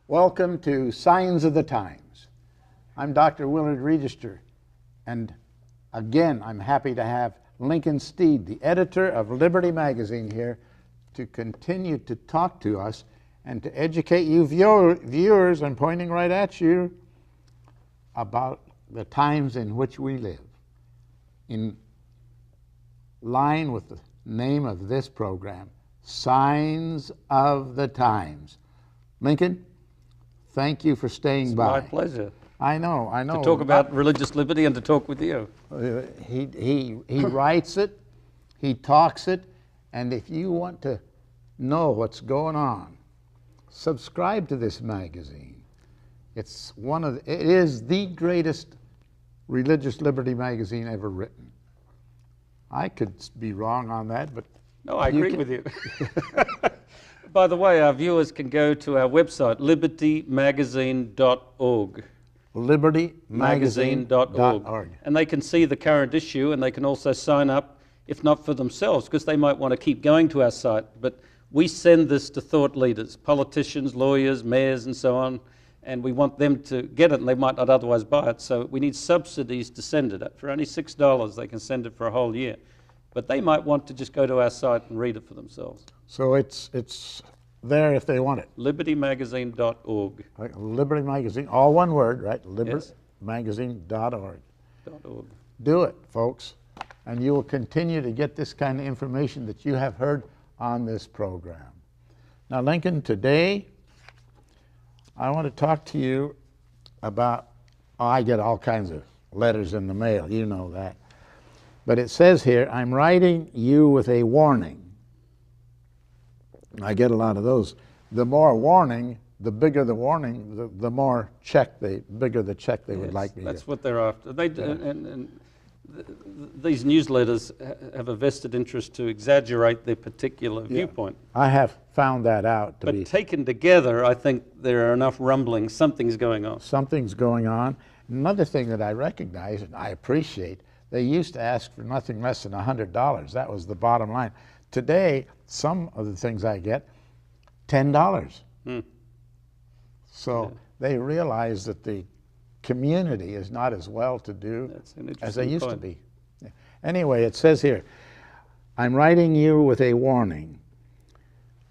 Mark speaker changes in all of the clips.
Speaker 1: Welcome to Signs of the Times. I'm Dr. Willard Regester, and again, I'm happy to have Lincoln Steed, the editor of Liberty Magazine, here to continue to talk to us and to educate you viewers, I'm pointing right at you, about the times in which we live. In line with the name of this program, Signs of the Times. Lincoln, thank you for staying by.
Speaker 2: It's my pleasure.
Speaker 1: I know.
Speaker 2: To talk about religious liberty and to talk with you.
Speaker 1: He writes it, he talks it, and if you want to know what's going on, subscribe to this magazine. It is the greatest religious liberty magazine ever written. I could be wrong on that, but
Speaker 2: no, I agree with you. By the way, our viewers can go to our website, libertymagazine.org.
Speaker 1: libertymagazine.org.
Speaker 2: And they can see the current issue, and they can also sign up, if not for themselves, because they might want to keep going to our site. But we send this to thought leaders, politicians, lawyers, mayors, and so on, and we want them to get it, and they might not otherwise buy it. So we need subsidies to send it. For only $6, they can send it for a whole year. But they might want to just go to our site and read it for themselves.
Speaker 1: So it's there if they want it.
Speaker 2: libertymagazine.org.
Speaker 1: Liberty Magazine, all one word, right? libertymagazine.org.
Speaker 2: .org.
Speaker 1: Do it, folks, and you will continue to get this kind of information that you have heard on this program. Now, Lincoln, today I want to talk to you about, I get all kinds of letters in the mail, you know that. But it says here, I'm writing you with a warning. I get a lot of those. The more warning, the bigger the warning, the more bigger the check they would like me to.
Speaker 2: That's what they're after. And these newsletters have a vested interest to exaggerate their particular viewpoint.
Speaker 1: I have found that out.
Speaker 2: But taken together, I think there are enough rumblings. Something's going on.
Speaker 1: Something's going on. Another thing that I recognize and I appreciate, they used to ask for nothing less than $100. That was the bottom line. Today, some of the things I get, $10. So they realize that the community is not as well-to-do as they used to be. Anyway, it says here, I'm writing you with a warning,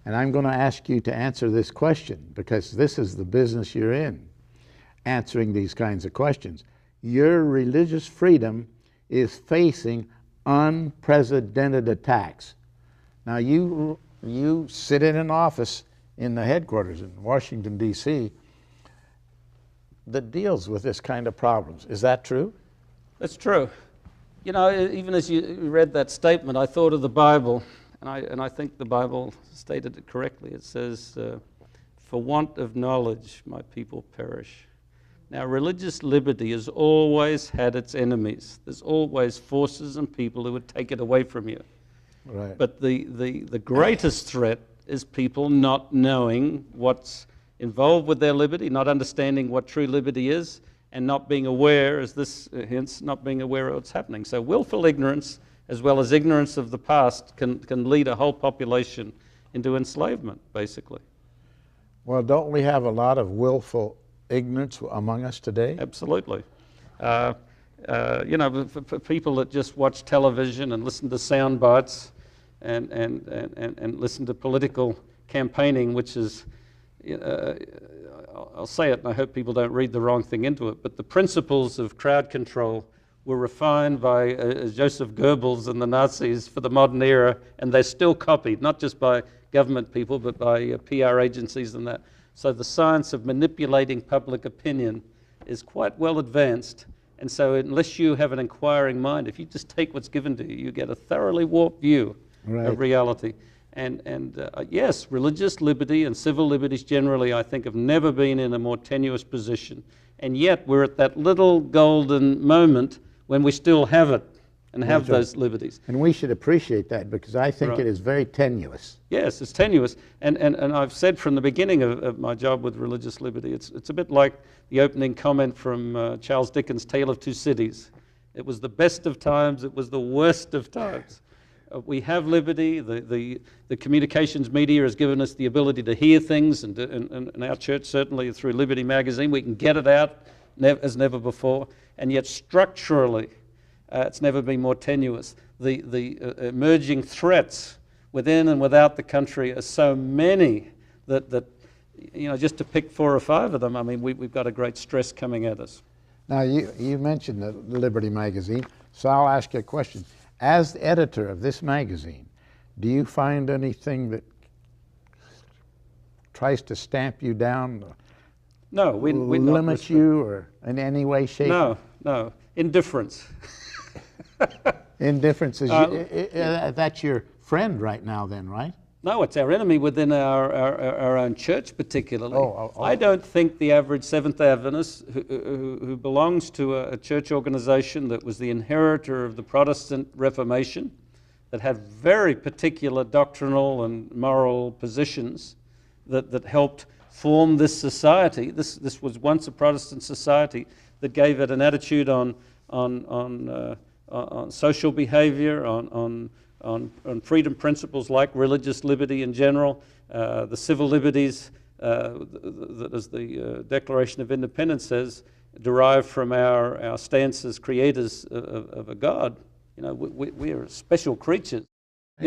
Speaker 1: and I'm going to ask you to answer this question because this is the business you're in, answering these kinds of questions. Your religious freedom is facing unprecedented attacks. Now, you sit in an office in the headquarters in Washington, D.C., that deals with this kind of problems. Is that true?
Speaker 2: That's true. You know, even as you read that statement, I thought of the Bible, and I think the Bible stated it correctly. It says, for want of knowledge, my people perish. Now, religious liberty has always had its enemies. There's always forces and people who would take it away from you.
Speaker 1: Right.
Speaker 2: But the greatest threat is people not knowing what's involved with their liberty, not understanding what true liberty is, and not being aware, as this hints, not being aware of what's happening. So willful ignorance, as well as ignorance of the past, can lead a whole population into enslavement, basically.
Speaker 1: Well, don't we have a lot of willful ignorance among us today?
Speaker 2: Absolutely. You know, for people that just watch television and listen to sound bites and listen to political campaigning, which is, I'll say it and I hope people don't read the wrong thing into it, but the principles of crowd control were refined by Joseph Goebbels and the Nazis for the modern era, and they're still copied, not just by government people, but by PR agencies and that. So the science of manipulating public opinion is quite well advanced. And so unless you have an inquiring mind, if you just take what's given to you, you get a thoroughly warped view of reality. Yes, religious liberty and civil liberties generally, I think, have never been in a more tenuous position. And yet we're at that little golden moment when we still have it and have those liberties.
Speaker 1: And we should appreciate that, because I think it is very tenuous.
Speaker 2: Yes, it's tenuous. And I've said from the beginning of my job with religious liberty, it's a bit like the opening comment from Charles Dickens' Tale of Two Cities. It was the best of times, it was the worst of times. We have liberty. The communications media has given us the ability to hear things, and our church, certainly through Liberty Magazine, we can get it out as never before. And yet structurally, it's never been more tenuous. The emerging threats within and without the country are so many that just to pick 4 or 5 of them, I mean, we've got a great stress coming at us.
Speaker 1: Now, you mentioned the Liberty Magazine, so I'll ask you a question. As the editor of this magazine, do you find anything that tries to stamp you down?
Speaker 2: No, we
Speaker 1: limit you or in any way, shape?
Speaker 2: No. Indifference.
Speaker 1: Indifference is that's your friend right now, then, right?
Speaker 2: No, it's our enemy within our own church, particularly. I don't think the average Seventh Adventist who belongs to a church organization that was the inheritor of the Protestant Reformation, that had very particular doctrinal and moral positions that helped form this society. This was once a Protestant society that gave it an attitude on social behavior, on freedom principles like religious liberty in general, the civil liberties that, as the Declaration of Independence says, derived from our stance as creators of a God. We are special creatures.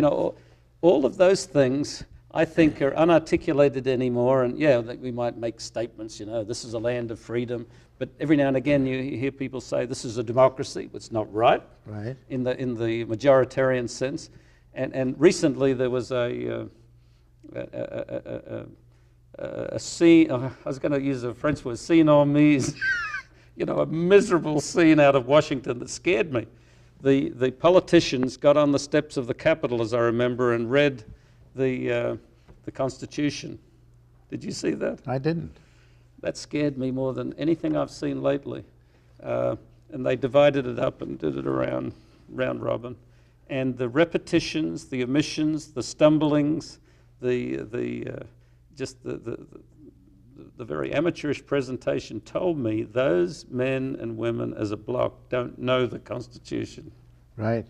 Speaker 2: All of those things I think are unarticulated anymore, and we might make statements, this is a land of freedom, but every now and again you hear people say this is a democracy. It's not right. In the majoritarian sense. And recently there was a scene, I was going to use a French word, scene en mise, a miserable scene out of Washington that scared me. The politicians got on the steps of the Capitol, as I remember, and read the Constitution. Did you see that?
Speaker 1: I didn't.
Speaker 2: That scared me more than anything I've seen lately. And they divided it up and did it round robin. And the repetitions, the omissions, the stumblings, the very amateurish presentation told me those men and women as a bloc don't know the Constitution.
Speaker 1: Right.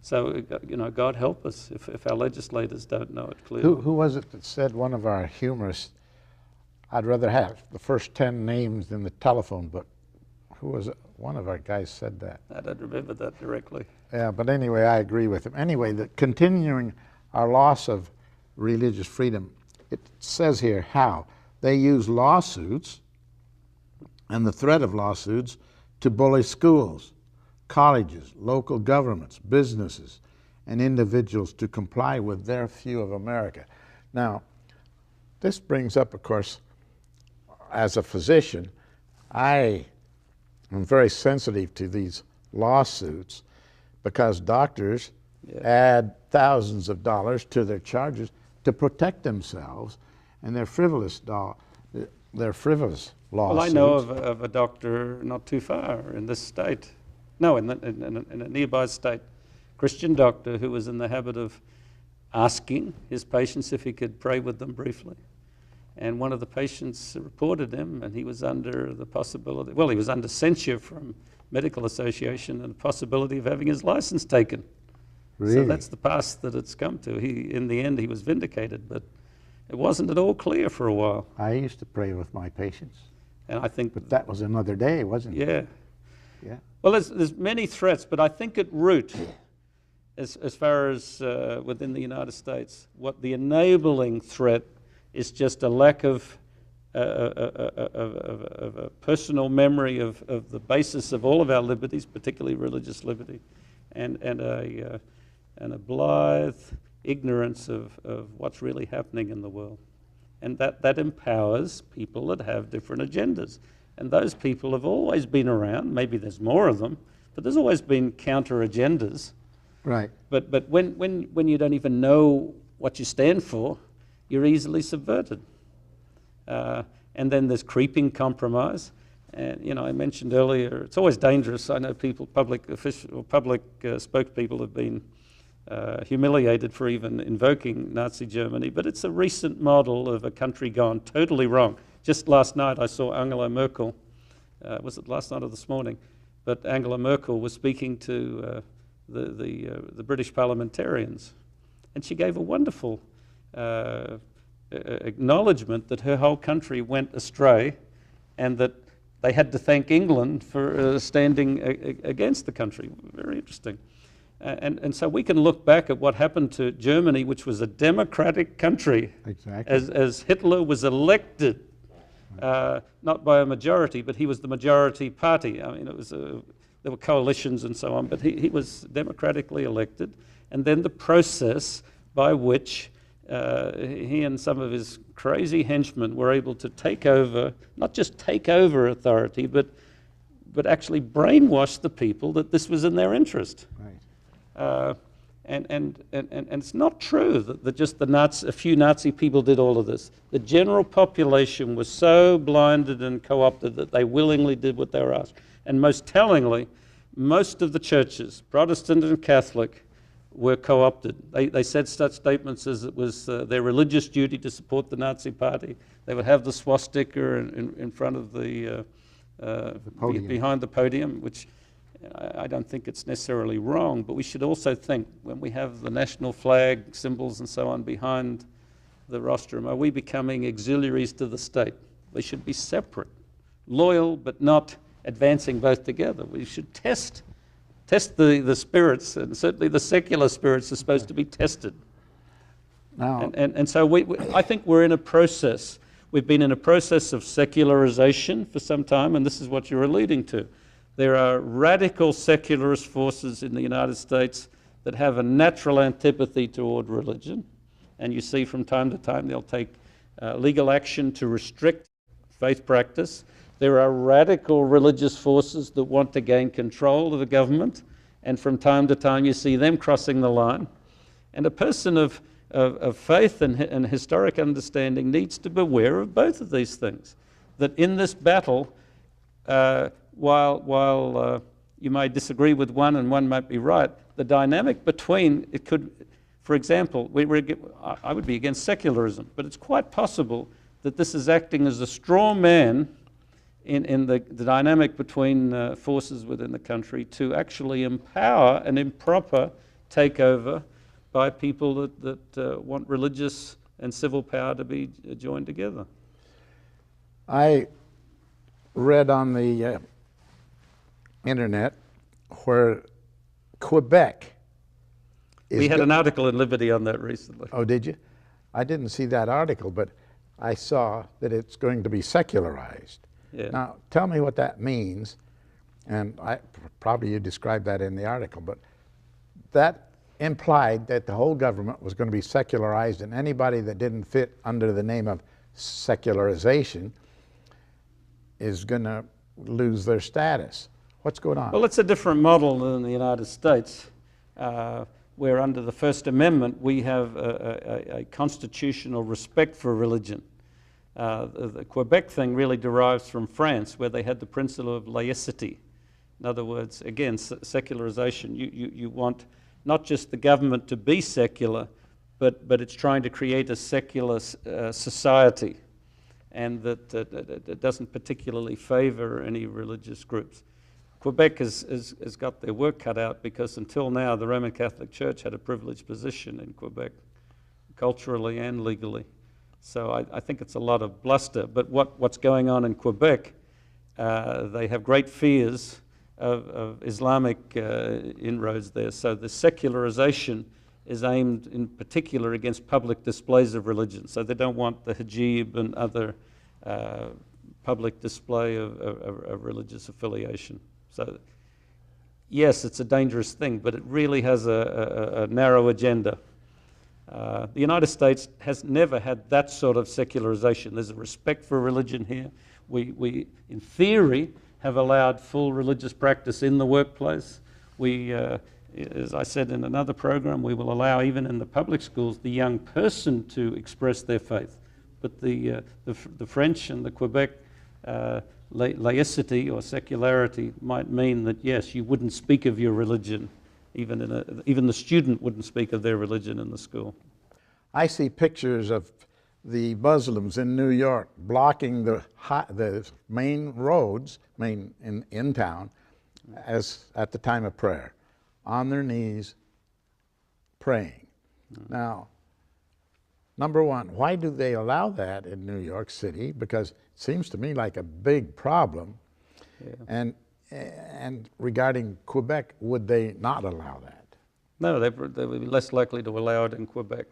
Speaker 2: So, God help us if our legislators don't know it clearly.
Speaker 1: Who was it that said, one of our humorists, I'd rather have the first 10 names than the telephone book? Who was it? One of our guys said that.
Speaker 2: I don't remember that directly.
Speaker 1: Yeah, but anyway, I agree with him. Anyway, continuing our loss of religious freedom, it says here how they use lawsuits and the threat of lawsuits to bully schools, colleges, local governments, businesses, and individuals to comply with their view of America. Now, this brings up, of course, as a physician, I am very sensitive to these lawsuits because doctors add thousands of dollars to their charges to protect themselves, and they're frivolous lawsuits.
Speaker 2: Well, I know of a doctor not too far in this state, no, in a nearby state, Christian doctor who was in the habit of asking his patients if he could pray with them briefly. And one of the patients reported him, and he was under the possibility, well, he was under censure from medical association and the possibility of having his license taken. Really? So that's the pass that it's come to. In the end, he was vindicated, but it wasn't at all clear for a while.
Speaker 1: I used to pray with my patients.
Speaker 2: And I think...
Speaker 1: But that was another day, wasn't it?
Speaker 2: Yeah.
Speaker 1: Yeah.
Speaker 2: Well, there's many threats, but I think at root, as far as within the United States, what the enabling threat is just a lack of a personal memory of the basis of all of our liberties, particularly religious liberty, and a blithe ignorance of what's really happening in the world. And that empowers people that have different agendas. And those people have always been around. Maybe there's more of them, but there's always been counter agendas
Speaker 1: Right.
Speaker 2: But when you don't even know what you stand for, you're easily subverted. And then there's creeping compromise. And I mentioned earlier, it's always dangerous. I know public spokespeople have been humiliated for even invoking Nazi Germany, but it's a recent model of a country gone totally wrong. Just last night I saw Angela Merkel, was it last night or this morning? But Angela Merkel was speaking to the British parliamentarians, and she gave a wonderful acknowledgement that her whole country went astray and that they had to thank England for standing against the country. Very interesting. And so we can look back at what happened to Germany, which was a democratic country,
Speaker 1: exactly,
Speaker 2: as Hitler was elected, not by a majority, but he was the majority party. I mean, there were coalitions and so on, but he was democratically elected. And then the process by which he and some of his crazy henchmen were able to take over, not just take over authority, but actually brainwash the people that this was in their interest.
Speaker 1: Right.
Speaker 2: And it's not true that just a few Nazi people did all of this. The general population was so blinded and co-opted that they willingly did what they were asked. And most tellingly, most of the churches, Protestant and Catholic, were co-opted. They said such statements as it was their religious duty to support the Nazi party. They would have the swastika in front of the behind the podium, which I don't think it's necessarily wrong, but we should also think when we have the national flag, symbols and so on behind the rostrum, are we becoming auxiliaries to the state? They should be separate, loyal but not advancing both together. We should test the spirits, and certainly the secular spirits are supposed to be tested.
Speaker 1: Now,
Speaker 2: and so I think we're in a process. We've been in a process of secularization for some time, and this is what you're alluding to. There are radical secularist forces in the United States that have a natural antipathy toward religion, and you see from time to time they'll take legal action to restrict faith practice. There are radical religious forces that want to gain control of the government, and from time to time you see them crossing the line. And a person of faith and historic understanding needs to beware of both of these things. That in this battle, while you may disagree with one and one might be right, the dynamic between it could, for example, I would be against secularism, but it's quite possible that this is acting as a straw man in the dynamic between forces within the country to actually empower an improper takeover by people that want religious and civil power to be joined together.
Speaker 1: I read on the internet where Quebec is...
Speaker 2: We had an article in Liberty on that recently.
Speaker 1: Oh, did you? I didn't see that article, but I saw that it's going to be secularized.
Speaker 2: Yeah.
Speaker 1: Now, tell me what that means, and probably you described that in the article, but that implied that the whole government was going to be secularized, and anybody that didn't fit under the name of secularization is going to lose their status. What's going on?
Speaker 2: Well, it's a different model than the United States, where under the First Amendment we have a constitutional respect for religion. The Quebec thing really derives from France, where they had the principle of laicity. In other words, again, secularization. You want not just the government to be secular, but it's trying to create a secular society, and that doesn't particularly favor any religious groups. Quebec has got their work cut out, because until now the Roman Catholic Church had a privileged position in Quebec, culturally and legally. So I think it's a lot of bluster. But what's going on in Quebec, they have great fears of Islamic inroads there. So the secularization is aimed in particular against public displays of religion. So they don't want the hijab and other public display of religious affiliation. So yes, it's a dangerous thing, but it really has a narrow agenda. The United States has never had that sort of secularization. There's a respect for religion here. We in theory, have allowed full religious practice in the workplace. We, as I said in another program, we will allow, even in the public schools, the young person to express their faith. But the French and the Quebec laicity or secularity might mean that, yes, you wouldn't speak of your religion. Even the student wouldn't speak of their religion in the school.
Speaker 1: I see pictures of the Muslims in New York blocking the main roads, in town, as at the time of prayer, on their knees, praying. Now, number one, why do they allow that in New York City? Because it seems to me like a big problem. Yeah. And regarding Quebec, would they not allow that?
Speaker 2: No, they would be less likely to allow it in Quebec.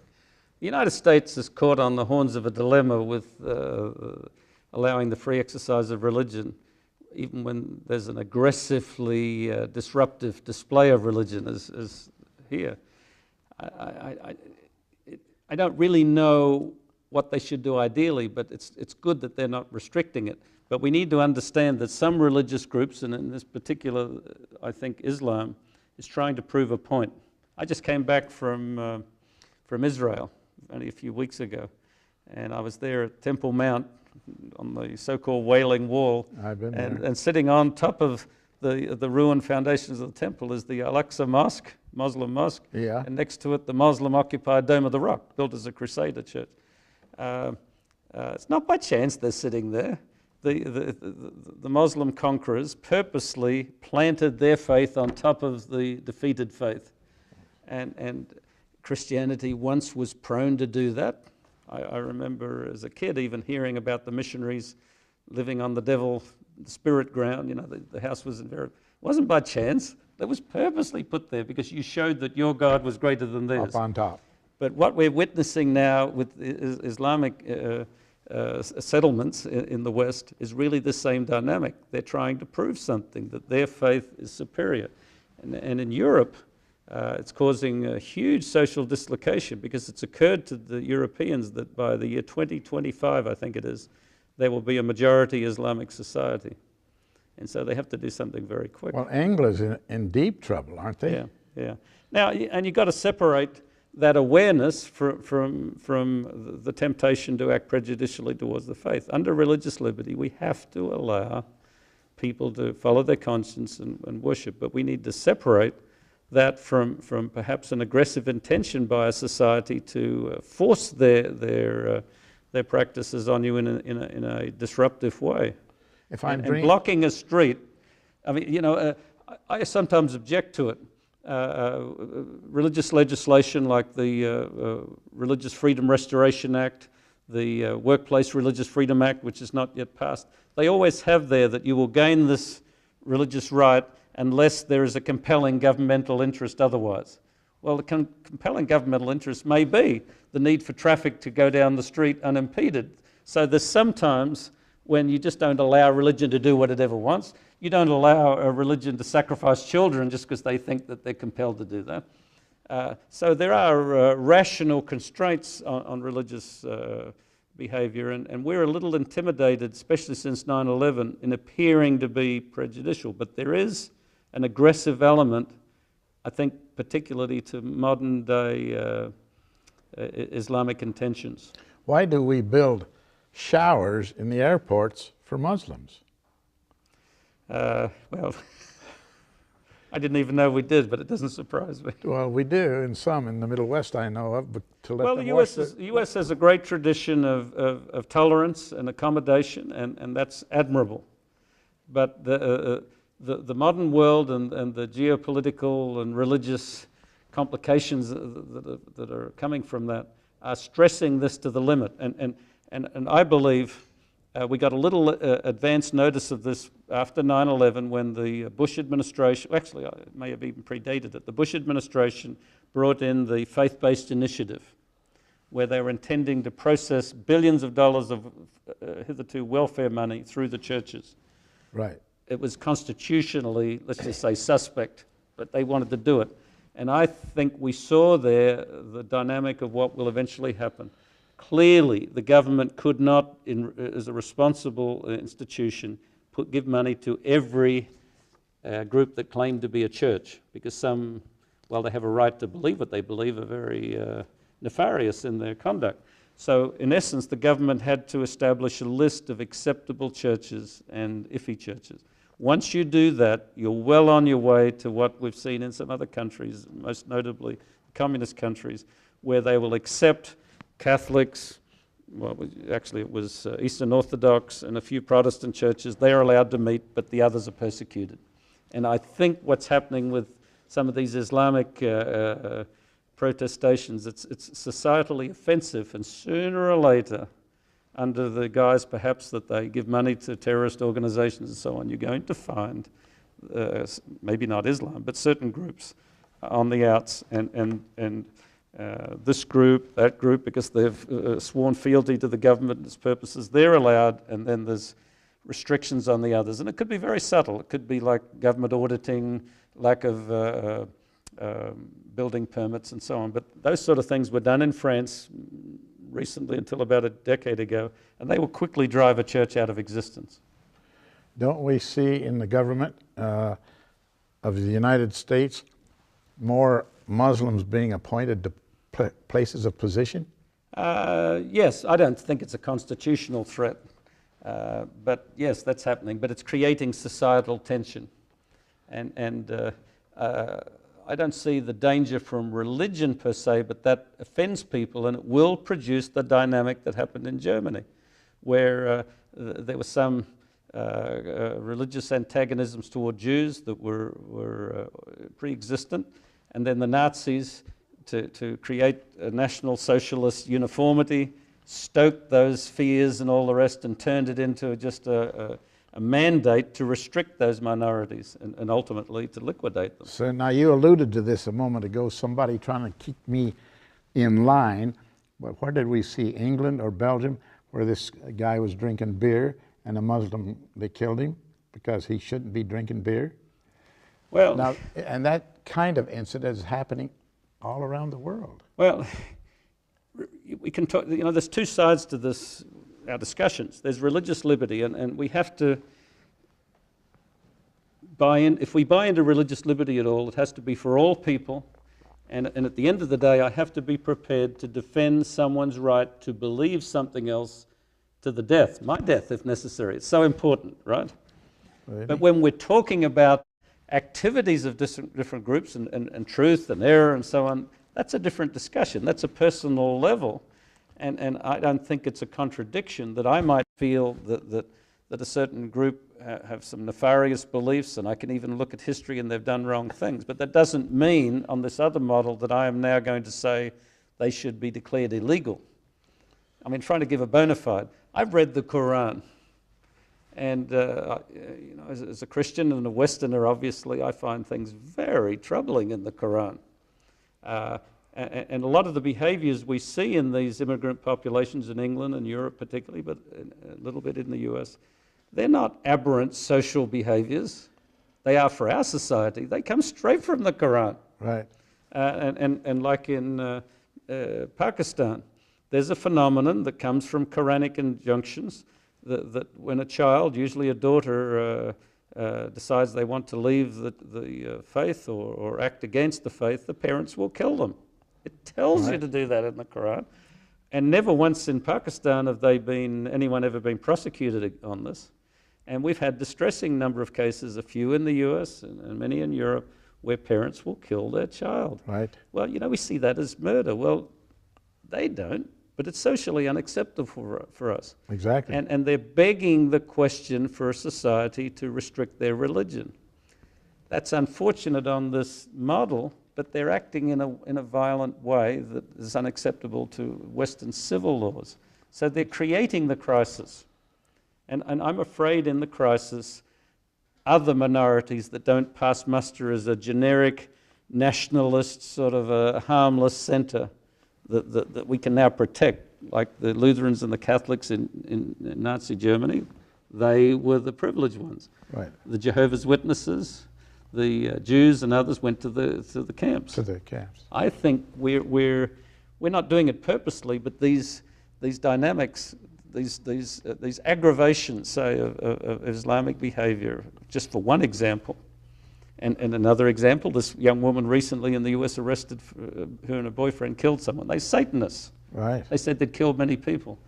Speaker 2: The United States is caught on the horns of a dilemma with allowing the free exercise of religion, even when there's an aggressively disruptive display of religion, as here. I don't really know what they should do ideally, but it's good that they're not restricting it. But we need to understand that some religious groups, and in this particular, I think Islam, is trying to prove a point. I just came back from Israel only a few weeks ago, and I was there at Temple Mount on the so-called Wailing Wall.
Speaker 1: I've been there.
Speaker 2: And sitting on top of the ruined foundations of the temple is the Al-Aqsa Mosque, Muslim mosque, and next to it the Muslim-occupied Dome of the Rock, built as a Crusader church. It's not by chance they're sitting there. The Muslim conquerors purposely planted their faith on top of the defeated faith. And Christianity once was prone to do that. I remember as a kid even hearing about the missionaries living on the spirit ground. You know, the house was it wasn't by chance. It was purposely put there because you showed that your God was greater than theirs.
Speaker 1: Up on top.
Speaker 2: But what we're witnessing now with Islamic settlements in the West is really the same dynamic. They're trying to prove something, that their faith is superior. And in Europe, it's causing a huge social dislocation because it's occurred to the Europeans that by the year 2025, I think it is, there will be a majority Islamic society. And so they have to do something very quick.
Speaker 1: Well, Angla's in deep trouble, aren't they?
Speaker 2: Yeah. Now, and you've got to separate that awareness from the temptation to act prejudicially towards the faith. Under religious liberty, we have to allow people to follow their conscience and worship, but we need to separate that from perhaps an aggressive intention by a society to force their practices on you in a disruptive way. And blocking a street, I mean, you know, I sometimes object to it. Religious legislation like the Religious Freedom Restoration Act, the Workplace Religious Freedom Act, which is not yet passed, they always have there that you will gain this religious right unless there is a compelling governmental interest otherwise. Well, the compelling governmental interest may be the need for traffic to go down the street unimpeded. So there's sometimes when you just don't allow religion to do what it ever wants. You don't allow a religion to sacrifice children just because they think that they're compelled to do that. So there are rational constraints on religious behavior, and we're a little intimidated, especially since 9/11, in appearing to be prejudicial. But there is an aggressive element, I think, particularly to modern-day Islamic intentions.
Speaker 1: Why do we build showers in the airports for Muslims?
Speaker 2: Well, I didn't even know we did, but it doesn't surprise me.
Speaker 1: Well, we do in the Middle West I know of, but to let them
Speaker 2: wash the U.S. has a great tradition of tolerance and accommodation, and that's admirable. But the modern world and the geopolitical and religious complications that are coming from that are stressing this to the limit. And I believe we got a little advance notice of this after 9/11 when the Bush administration, actually it may have even predated it, the Bush administration brought in the faith-based initiative where they were intending to process billions of dollars of hitherto welfare money through the churches.
Speaker 1: Right.
Speaker 2: It was constitutionally, let's just say, suspect, but they wanted to do it. And I think we saw there the dynamic of what will eventually happen. Clearly, the government could not, as a responsible institution, give money to every group that claimed to be a church, because some while they have a right to believe what they believe, are very nefarious in their conduct. So in essence, the government had to establish a list of acceptable churches and iffy churches. Once you do that, you're well on your way to what we've seen in some other countries, most notably communist countries, where they will accept Catholics, well, actually it was Eastern Orthodox and a few Protestant churches. They are allowed to meet, but the others are persecuted. And I think what's happening with some of these Islamic protestations, it's societally offensive, and sooner or later, under the guise perhaps that they give money to terrorist organizations and so on, you're going to find, maybe not Islam, but certain groups on the outs, and this group, that group, because they've sworn fealty to the government and its purposes, they're allowed, and then there's restrictions on the others. And it could be very subtle. It could be like government auditing, lack of building permits and so on. But those sort of things were done in France recently, until about a decade ago, and they will quickly drive a church out of existence.
Speaker 1: Don't we see in the government of the United States more Muslims being appointed to places of position?
Speaker 2: Yes, I don't think it's a constitutional threat, but yes, that's happening. But it's creating societal tension, and I don't see the danger from religion per se, but that offends people, and it will produce the dynamic that happened in Germany, where there were some religious antagonisms toward Jews that were pre-existent, and then the Nazis, to create a National Socialist uniformity, stoked those fears and all the rest, and turned it into just a mandate to restrict those minorities and ultimately to liquidate them.
Speaker 1: So now you alluded to this a moment ago, somebody trying to keep me in line. But where did we see, England or Belgium, where this guy was drinking beer and a Muslim, they killed him because he shouldn't be drinking beer?
Speaker 2: Well,
Speaker 1: now, and that kind of incident is happening all around the world.
Speaker 2: Well, we can talk, there's two sides to this, our discussions. There's religious liberty, and we have to buy in. If we buy into religious liberty at all, it has to be for all people, and at the end of the day, I have to be prepared to defend someone's right to believe something else to the death, my death if necessary. It's so important, right?
Speaker 1: Really?
Speaker 2: But when we're talking about activities of different groups and truth and error and so on, that's a different discussion. That's a personal level. And I don't think it's a contradiction that I might feel that a certain group have some nefarious beliefs, and I can even look at history and they've done wrong things. But that doesn't mean, on this other model, that I am now going to say they should be declared illegal. I mean, trying to give a bona fide. I've read the Quran, and as a Christian and a Westerner, obviously, I find things very troubling in the Quran. And a lot of the behaviors we see in these immigrant populations in England and Europe particularly, but a little bit in the US, they're not aberrant social behaviors. They are for our society. They come straight from the Quran.
Speaker 1: Right.
Speaker 2: And like in Pakistan, there's a phenomenon that comes from Quranic injunctions that when a child, usually a daughter, decides they want to leave the faith or act against the faith, the parents will kill them. It tells you to do that in the Quran. And never once in Pakistan have anyone ever been prosecuted on this. And we've had distressing number of cases, a few in the US and many in Europe, where parents will kill their child.
Speaker 1: Right.
Speaker 2: Well, we see that as murder. Well, they don't, but it's socially unacceptable for us.
Speaker 1: Exactly.
Speaker 2: And they're begging the question for a society to restrict their religion. That's unfortunate on this model, but they're acting in a violent way that is unacceptable to Western civil laws. So they're creating the crisis. And I'm afraid in the crisis, other minorities that don't pass muster as a generic nationalist, sort of a harmless center that we can now protect, like the Lutherans and the Catholics in Nazi Germany, they were the privileged ones.
Speaker 1: Right.
Speaker 2: The Jehovah's Witnesses, the Jews and others went to the camps.
Speaker 1: To the camps.
Speaker 2: I think we're not doing it purposely, but these dynamics, these aggravations, say, of Islamic behavior, just for one example, And another example, this young woman recently in the US arrested, her and her boyfriend killed someone. They're Satanists.
Speaker 1: Right.
Speaker 2: They said they'd killed many people.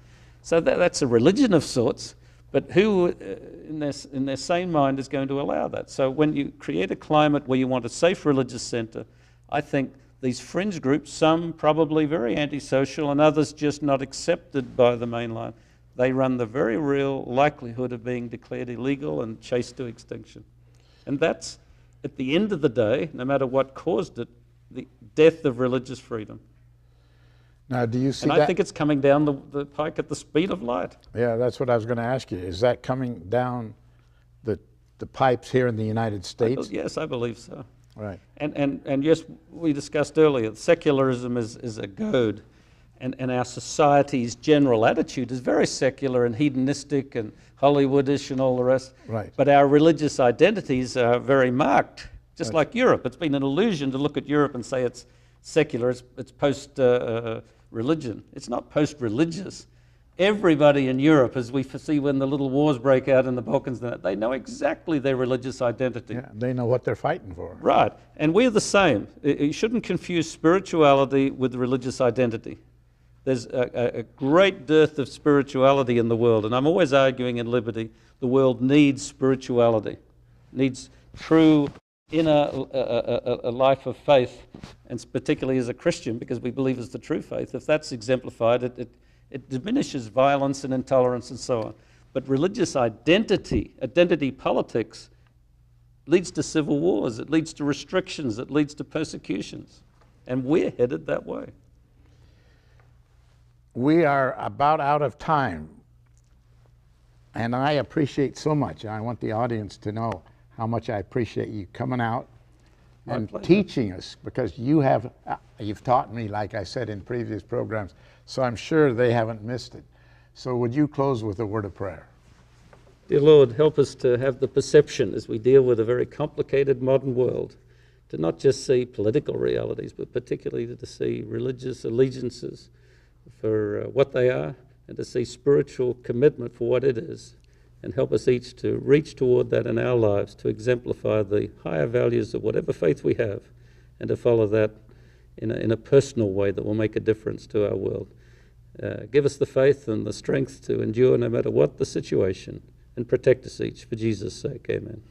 Speaker 2: So that's a religion of sorts, but who in their sane mind is going to allow that? So when you create a climate where you want a safe religious center, I think these fringe groups, some probably very antisocial and others just not accepted by the mainline, they run the very real likelihood of being declared illegal and chased to extinction. And that's, at the end of the day, no matter what caused it, the death of religious freedom.
Speaker 1: Now, do you see
Speaker 2: and
Speaker 1: that?
Speaker 2: I think it's coming down the pike at the speed of light.
Speaker 1: Yeah, that's what I was going to ask you. Is that coming down the pipes here in the United States?
Speaker 2: Yes, I believe so.
Speaker 1: Right.
Speaker 2: And yes, we discussed earlier, secularism is a goad, and our society's general attitude is very secular and hedonistic and Hollywoodish and all the rest.
Speaker 1: Right.
Speaker 2: But our religious identities are very marked, just like Europe. It's been an illusion to look at Europe and say it's secular, it's post-religion. It's not post-religious. Everybody in Europe, as we see when the little wars break out in the Balkans, they know exactly their religious identity.
Speaker 1: Yeah, they know what they're fighting for.
Speaker 2: Right, and we're the same. You shouldn't confuse spirituality with religious identity. There's a great dearth of spirituality in the world, and I'm always arguing in Liberty, the world needs spirituality, needs true inner a life of faith, and particularly as a Christian, because we believe it's the true faith. If that's exemplified, it diminishes violence and intolerance and so on. But religious identity politics, leads to civil wars, it leads to restrictions, it leads to persecutions. And we're headed that way.
Speaker 1: We are about out of time. And I appreciate so much, and I want the audience to know how much I appreciate you coming out and teaching us, because you've taught me, like I said in previous programs, so I'm sure they haven't missed it. So would you close with a word of prayer?
Speaker 2: Dear Lord, help us to have the perception as we deal with a very complicated modern world, to not just see political realities, but particularly to see religious allegiances for what they are, and to see spiritual commitment for what it is, and help us each to reach toward that in our lives, to exemplify the higher values of whatever faith we have, and to follow that in a personal way that will make a difference to our world. Give us the faith and the strength to endure no matter what the situation, and protect us each for Jesus' sake. Amen.